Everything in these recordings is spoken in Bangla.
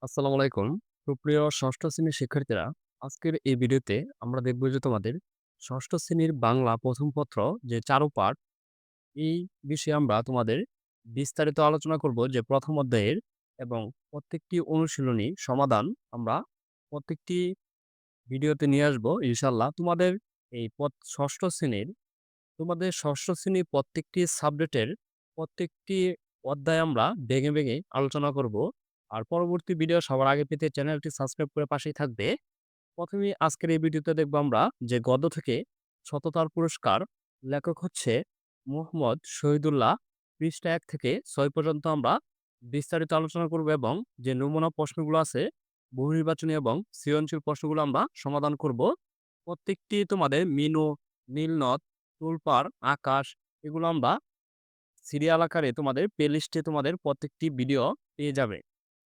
আসসালামু আলাইকুম। সুপ্রিয় ষষ্ঠ শ্রেণীর শিক্ষার্থীরা, আজকের এই ভিডিওতে আমরা দেখব যে তোমাদের ষষ্ঠ শ্রেণীর বাংলা প্রথম পত্র যে চারুপাঠ, এই বিষয়ে আমরা তোমাদের বিস্তারিত আলোচনা করব যে প্রথম অধ্যায়ের এবং প্রত্যেকটি অনুশীলনী সমাধান আমরা প্রত্যেকটি ভিডিওতে নিয়ে আসবো ইনশাআল্লাহ। তোমাদের ষষ্ঠ শ্রেণীর প্রত্যেকটি সাবজেক্টের প্রত্যেকটি অধ্যায় আমরা ভেঙে, ভেঙে আলোচনা করব। আর পরবর্তী ভিডিও সবার আগে পেতে চ্যানেলটি সাবস্ক্রাইব করে পাশেই থাকবে। ১ম এই আজকের এই ভিডিওতে দেখব আমরা যে গদ্য থেকে সততার পুরস্কার, লেখক হচ্ছে মুহম্মদ শহীদুল্লাহ। পৃষ্ঠা ১ থেকে ৬ পর্যন্ত আমরা বিস্তারিত আলোচনা করব এবং যে নমুনা প্রশ্নগুলো আছে, বহু নির্বাচনী এবং সৃজনশীল প্রশ্নগুলো আমরা সমাধান করব। প্রত্যেকটি তোমাদের মিনু, নীলনদ, তোলপাড়, আকাশ এগুলো আমরা সিরিয়াল আকারে তোমাদের প্লেলিস্টে তোমাদের প্রত্যেকটি ভিডিও পেয়ে যাবে।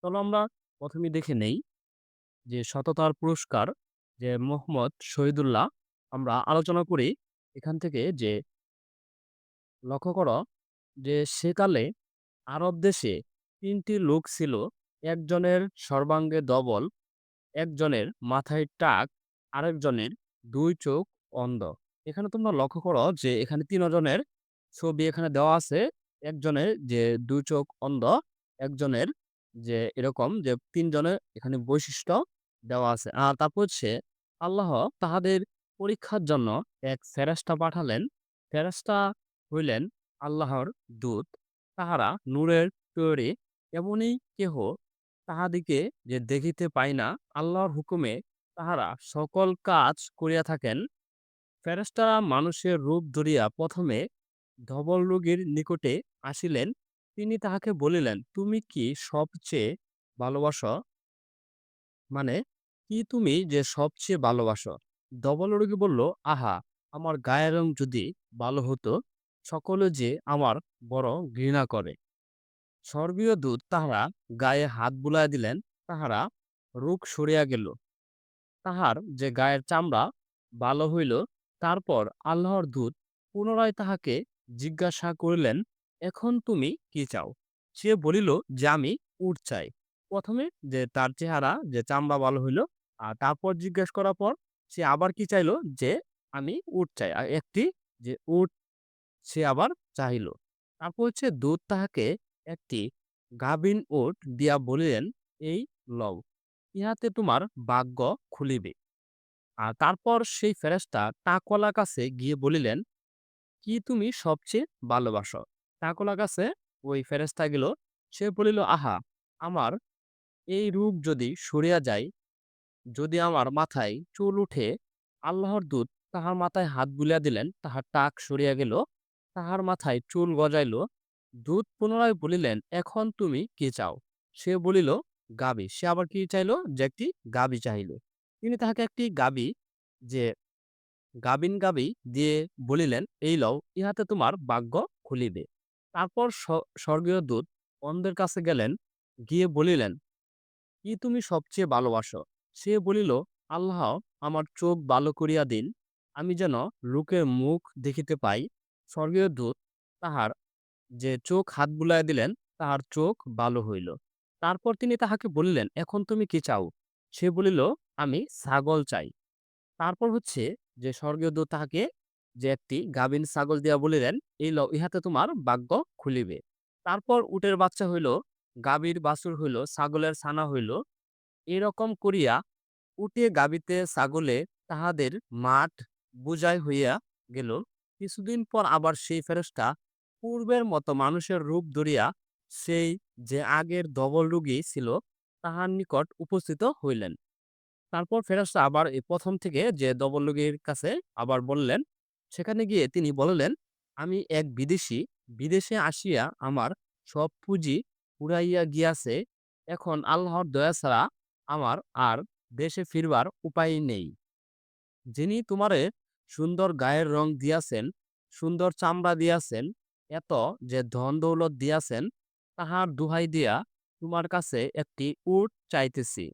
চলো আমরা ১ম এই দেখে নেই যে সততার পুরস্কার যে মোহাম্মদ শহীদুল্লাহ আমরা আলোচনা করি এখান থেকে যে লক্ষ্য করো যে সেকালে আরব দেশে ৩ টি লোক ছিল। একজনের সর্বাঙ্গে ধবল, একজনের মাথায় টাক, আরেকজনের ২ চোখ অন্ধ। এখানে তোমরা লক্ষ্য করো যে এখানে ৩ জনের ছবি এখানে দেওয়া আছে। একজনের যে ২ চোখ অন্ধ, একজনের যে এরকম যে ৩ জনের এখানে বৈশিষ্ট্য দেওয়া আছে। তারপর হচ্ছে আল্লাহ তাহাদের পরীক্ষার জন্য এক ফেরেশতা পাঠালেন। ফেরেশতা হইলেন আল্লাহর দূত। তাহারা নূরের তৈরী, এমনই কেহ তাহাদিগকে যে দেখিতে পায় না, আল্লাহর হুকুমে তাহারা সকল কাজ করিয়া থাকেন। ফেরেশতারা মানুষের রূপ ধরিয়া প্রথমে ধবল রোগীর নিকটে আসিলেন। তিনি তাহাকে বলিলেন, তুমি কি সবচেয়ে ভালোবাসো? মানে, কি তুমি যে সবচেয়ে ভালোবাসো? ধবল রোগী বলল, আহা, আমার গায়ের রং যদি ভালো হতো, সকলে যে আমার বড় ঘৃণা করে। স্বর্গীয় দূত তাহারা গায়ে হাত বুলাইয়া দিলেন, তাহারা রোগ সরিয়া গেল। তাহার যে গায়ের চামড়া ভালো হইল। তারপর আল্লাহর দূত পুনরায় তাহাকে জিজ্ঞাসা করিলেন, এখন তুমি কি চাও? সে বলিল যে আমি উট চাই। প্রথমে যে তার চেহারা যে চামড়া ভালো হইল, আর তারপর জিজ্ঞেস করার পর সে আবার কি চাইলো যে আমি উট চাই। আর একটি যে উট সে আবার চাহিল। তারপর হচ্ছে দূত তাহাকে একটি গাভীন উট দিয়া বলিলেন, এই লও, ইহাতে তোমার ভাগ্য খুলিবে। আর তারপর সেই ফেরেশতা টাকওয়ালার কাছে গিয়ে বলিলেন, কি তুমি সবচেয়ে ভালোবাসো? টাকওয়ালার কাছে ওই ফেরেশতা গেল। সে বলিল, আহা, আমার এই রূপ যদি সরিয়া যায়, যদি আমার মাথায় চুল উঠে। আল্লাহর দূত তাহার মাথায় হাত বুলিয়া দিলেন, তাহার টাক সরিয়া গেল, তাহার মাথায় চুল গজাইল। দূত পুনরায় বলিলেন, এখন তুমি কি চাও? সে বলিল, গাভী। সে আবার কি চাইল? যে একটি গাভী চাহিল। তিনি তাহাকে একটি গাভী যে গাভিন গাভী দিয়ে বলিলেন, এই লও, ইহাতে তোমার ভাগ্য খুলিবে। তারপর স্বর্গীয় দূত অন্ধের কাছে গেলেন, গিয়ে বলিলেন, কি তুমি সবচেয়ে ভালোবাসো? সে বলিল, আল্লাহ আমার চোখ ভালো করিয়া দিন, আমি যেন লোকের মুখ দেখিতে পাই। স্বর্গীয় দূত তাহার যে চোখ হাত বুলাইয়া দিলেন, তাহার চোখ ভালো হইল। তারপর তিনি তাহাকে বলিলেন, এখন তুমি কি চাও? সে বলিল, আমি ছাগল চাই। তারপর হচ্ছে যে স্বর্গীয় দূত তাহাকে যে একটি গাভীন ছাগল দিয়া বলিলেন, এই লও, ইহাতে তোমার ভাগ্য খুলিবে। তারপর উটের বাচ্চা হইল, গাভীর বাছুর হইল, ছাগলের ছানা হইল। এরকম করিয়া উটে গাভীতে ছাগলে তাহাদের মাঠ বুঝাই হইয়া গেল। কিছুদিন পর আবার সেই ফেরেশতা পূর্বের মতো মানুষের রূপ ধরিয়া সেই যে আগের ধবল রোগী ছিল তাহার নিকট উপস্থিত হইলেন। তারপর ফেরেশতা আবার এই ১ম থেকে যে ধবলরোগীর কাছে আবার বললেন। সেখানে গিয়ে তিনি বললেন, আমি এক বিদেশী, বিদেশে আসিয়া আমার সব পুঁজি উড়াইয়া গিয়াছে। এখন আল্লাহর দয়া ছাড়া আমার আর দেশে ফিরবার উপায় নেই। যিনি তোমারে সুন্দর গায়ের রং দিয়াছেন, সুন্দর চামড়া দিয়াছেন, এত যে ধন দৌলত দিয়াছেন, তাহার দোহাই দিয়া তোমার কাছে একটি উট চাইতেছি।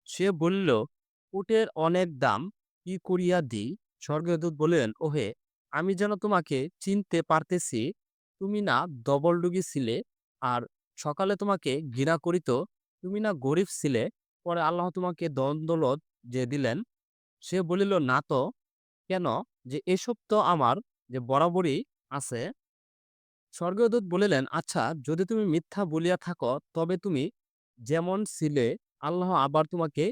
সে বলিল, উটের অনেক দাম, কি করিয়া দিই? স্বর্গদূত বলিলেন, ওহে, আমি যেন তোমাকে চিনতে পারতেছি, তুমি না ধবলডুগি ছিলে, আর সকালে তোমাকে ঘৃণা করিত, তুমি না গরিব ছিলে, পরে আল্লাহ তোমাকে ধন-দৌলত যে দিলেন। সে বলিল, না তো, কেন? যে এসব তো আমার যে বরাবরই আছে। স্বর্গীয় দূত বলিলেন, আচ্ছা, যদি তুমি মিথ্যা বলিয়া থাকো, তবে তুমি যেমন ছিলে আল্লাহ আবার তোমাকে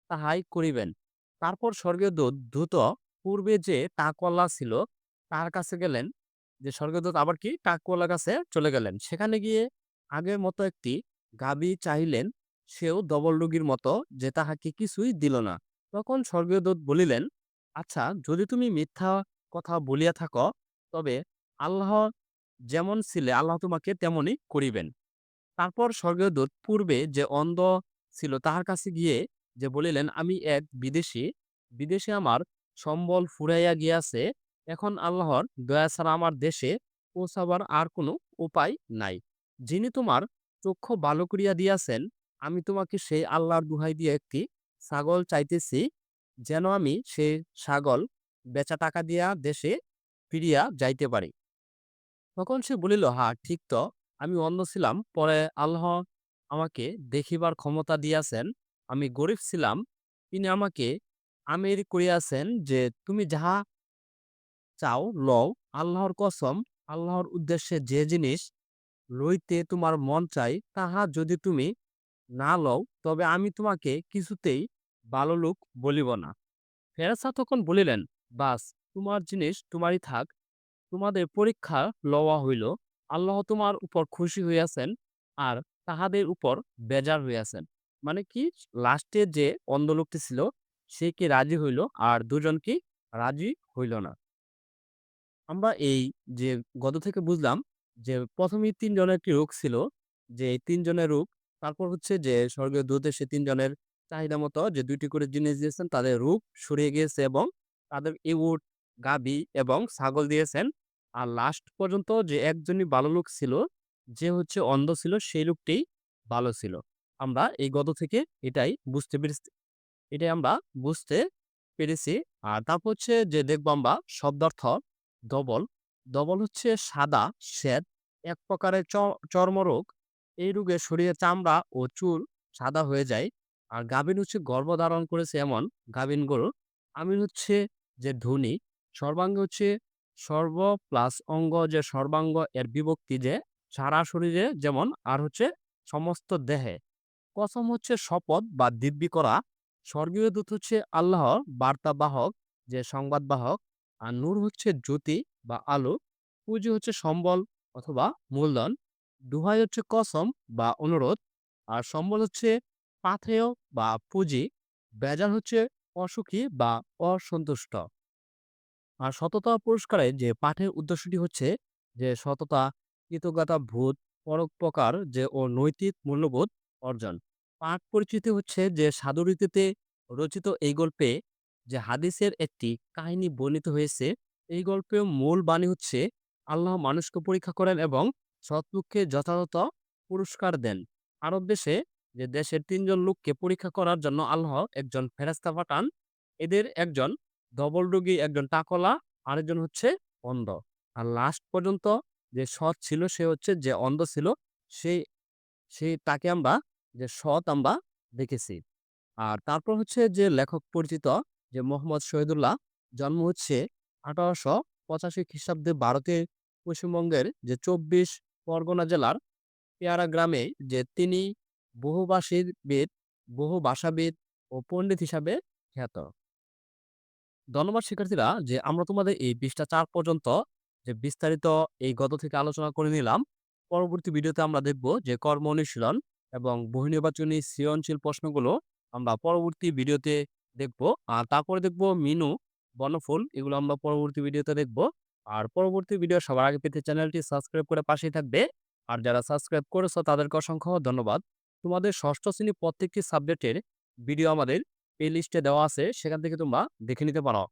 তাহাই করিবেন। তারপর স্বর্গীয় দূত দ্রুত পূর্বে যে টাকওয়ালা ছিল তার কাছে গেলেন। যে স্বর্গীয় দূত আবার কি টাকওয়ালার কাছে চলে গেলেন। সেখানে গিয়ে আগের মতো একটি গাভী চাহিলেন। সেও ধবলডুগির মতো, যে তাহাকে কিছুই দিল না। তখন স্বর্গীয় দূত বলিলেন, আচ্ছা, যদি তুমি মিথ্যা কথা বলিয়া থাকো, তবে আল্লাহ যেমন ছিলে আল্লাহ তোমাকে তেমনই করিবেন। তারপর স্বর্গীয় দূত পূর্বে যে অন্ধ ছিল তাহার কাছে গিয়ে যে বলিলেন, আমি এক বিদেশী, বিদেশে আমার সম্বল ফুরাইয়া গিয়াছে। এখন আল্লাহর দয়া ছাড়া আমার দেশে পৌঁছাবার আর কোনো উপায় নাই। যিনি তোমার চক্ষু ভালো করিয়া দিয়াছেন, আমি তোমাকে সেই আল্লাহর দুহাই দিয়ে একটি ছাগল চাইতেছি, যেন আমি সেই ছাগল বেচা টাকা দিয়া দেশে ফিরিয়া যাইতে পারি। তখন সে বলিল, হ্যাঁ, ঠিক তো, আমি অন্ধ ছিলাম, পরে আল্লাহ আমাকে দেখিবার ক্ষমতা দিয়াছেন। আমি গরিব ছিলাম, তিনি আমাকে আমির করিয়াছেন, যে তুমি যাহা চাও লও। আল্লাহর কসম, আল্লাহর উদ্দেশ্যে যে জিনিস লইতে তোমার মন চাই, তাহা যদি তুমি না লও, তবে আমি তোমাকে কিছুতেই ভালো লোক বলিব না। ফেরেশতা তখন বলিলেন, বাস, তোমার জিনিস তোমারই থাক, তোমাদের পরীক্ষা লওয়া হইল। আল্লাহ তোমার উপর খুশি হইয়াছেন, আর তাহাদের উপর বেজার হইয়াছেন। মানে কি, লাস্টে যে অন্ধ লোকটি ছিল, সে কি রাজি হইল, আর দুজন কি রাজি হইল না। আমরা এই যে গত থেকে বুঝলাম যে প্রথমেই ৩ জনের একটি রোগ ছিল। যে এই ৩ জনের রোগ, তারপর হচ্ছে যে স্বর্গীয় দূত এসে ৩ জনের চাহিদা মতো যে ২ টি করে জিনিস দিয়েছেন, তাদের রোগ সরিয়ে গিয়েছে এবং তাদের উট, গাভী এবং ছাগল দিয়েছেন। আর লাস্ট পর্যন্ত যে একজনই ভালো লোক ছিল, যে হচ্ছে অন্ধ ছিল, সেই লোকটিই ভালো ছিল। আমরা এই গত থেকে এটাই আমরা বুঝতে পেরেছি। আর তারপর হচ্ছে যে দেখবো আমরা শব্দার্থ ডবল। ডবল হচ্ছে সাদা শ্বেত, এক প্রকারের চর্মরোগ। এই রোগে শরীরের চামড়া ও চুল সাদা হয়ে যায়। আর গাভীন হচ্ছে গর্ভধারণ করেছে এমন গাভীন গরু। আমির হচ্ছে যে ধনী। সর্বাঙ্গ হচ্ছে সর্ব প্লাস অঙ্গ, যে সর্বাঙ্গ এর বিভক্তি, যে সারা শরীরে যেমন, আর হচ্ছে সমস্ত দেহে। কসম হচ্ছে শপথ বা দিব্যি করা। স্বর্গীয় দূত হচ্ছে আল্লাহর বার্তাবাহক, যে সংবাদবাহক। আর নূর হচ্ছে জ্যোতি বা আলো। পুঁজি হচ্ছে সম্বল অথবা মূলধন। দোহাই হচ্ছে কসম বা অনুরোধ। আর সম্বল হচ্ছে পাথেয় বা পুঁজি। বেজার হচ্ছে অসুখী বা অসন্তুষ্ট। আর সততা পুরস্কারে যে পাঠের উদ্দেশ্যটি হচ্ছে যে সততা, কৃতজ্ঞতা বোধ, পরোপকার যে ও নৈতিক মূল্যবোধ অর্জন। পাঠ পরিচিতি হচ্ছে যে সাধুরীতিতে রচিত এই গল্পে যে হাদিসের একটি কাহিনী বর্ণিত হয়েছে। এই গল্পের মূল বাণী হচ্ছে, আল্লাহ মানুষকে পরীক্ষা করেন এবং সৎলোককে যথাযথ পুরস্কার দেন। আরব দেশে যে দেশের ৩ জন লোককে পরীক্ষা করার জন্য আল্লাহ একজন ফেরেশতা পাঠান। এদের একজন ধবলডুগি, একজন টাকলা, আরেকজন হচ্ছে অন্ধ। আর লাস্ট পর্যন্ত যে সৎ ছিল, সে হচ্ছে যে অন্ধ ছিল, সেই তাকে আমরা যে সৎ আমরা দেখেছি। আর তারপর হচ্ছে যে লেখক পরিচিত, যে মোহাম্মদ শহীদুল্লাহ। জন্ম হচ্ছে ১৮৮৫ খ্রিস্টাব্দে ভারতের পশ্চিমবঙ্গের যে ২৪ পরগনা জেলার পেয়ারা গ্রামে। যে তিনি বহুভাষীবিদ, বহু ভাষাবিদ ও পণ্ডিত হিসাবে খ্যাত। ধন্যবাদ শিক্ষার্থীরা, যে আমরা তোমাদের এই পৃষ্ঠা ৪ পর্যন্ত যে বিস্তারিত এই গত থেকে আলোচনা করে নিলাম। পরবর্তী ভিডিওতে আমরা দেখব যে কর্ম অনুশীলন এবং বহুনির্বাচনী সৃজনশীল প্রশ্নগুলো আমরা পরবর্তী ভিডিওতে দেখব। আর তারপরে দেখব মিনু, বনফুল, এগুলো আমরা পরবর্তী ভিডিওতে দেখব। আর পরবর্তী ভিডিও সবার আগে পেতে চ্যানেলটি সাবস্ক্রাইব করে পাশেই থাকবে। আর যারা সাবস্ক্রাইব করেছো তাদেরকে অসংখ্য ধন্যবাদ। তোমাদের ষষ্ঠ শ্রেণীর প্রত্যেকটি সাবজেক্টের ভিডিও আমাদের প্লে লিস্টে দেওয়া আছে, সেখান থেকে তোমরা দেখে নিতে পারো।